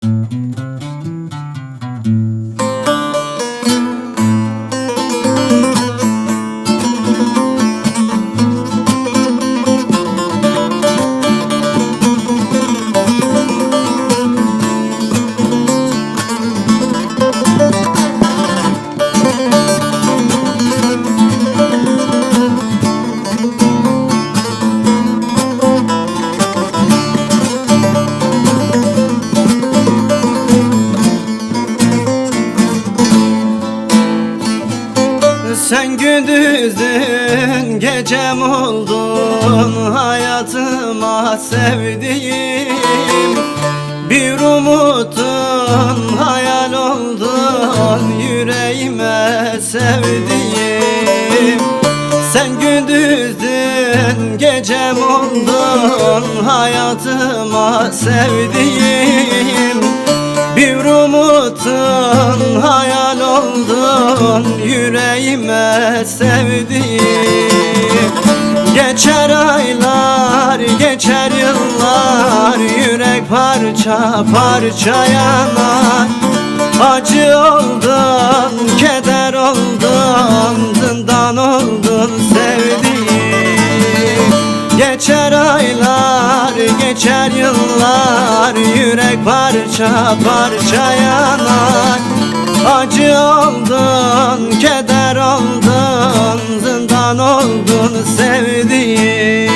Sen gündüzdün gecem oldun, hayatıma sevdiğim. Bir umutun hayal oldun, yüreğime sevdiğim. Sen gündüzdün gecem oldun, hayatıma sevdiğim. Bir umutun hayal oldun, yüreğime sevdiğim. Geçer aylar, geçer yıllar, yürek parça parça yanar. Acı oldun, keder oldun, zindan oldun sevdiğim. Geçer aylar, geçer yıllar, yürek parça parça yanar. Acı oldun, keder oldun, zindan oldun sevdiğim.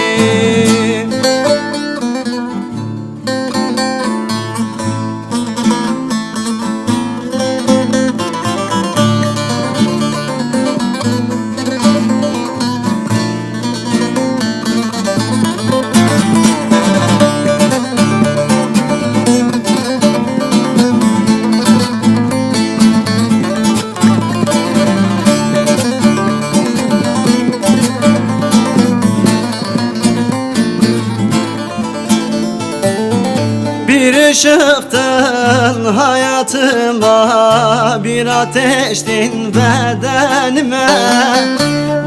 Bir ışıktın hayatıma, bir ateştin bedenime.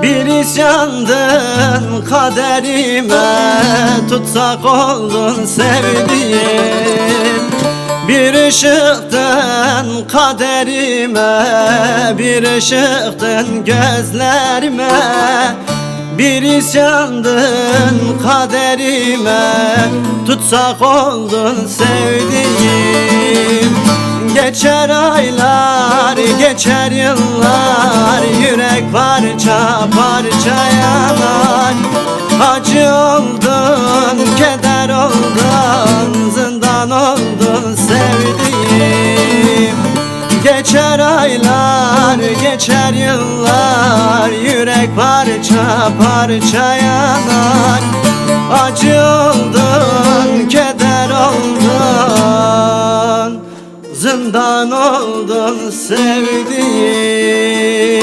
Bir isyandın kaderime, tutsak oldun sevdiğim. Bir ışıktın kaderime, bir ışıktın gözlerime. Bir isyandın kaderime, tutsak oldun sevdiğim. Geçer aylar, geçer yıllar, yürek parça parça yanar. Acı oldun, keder oldun, zindan oldun sevdiğim. Geçer aylar, geçer yıllar, yürek parça parça yanar. Acı oldun, keder oldun, zindan oldun sevdiğim.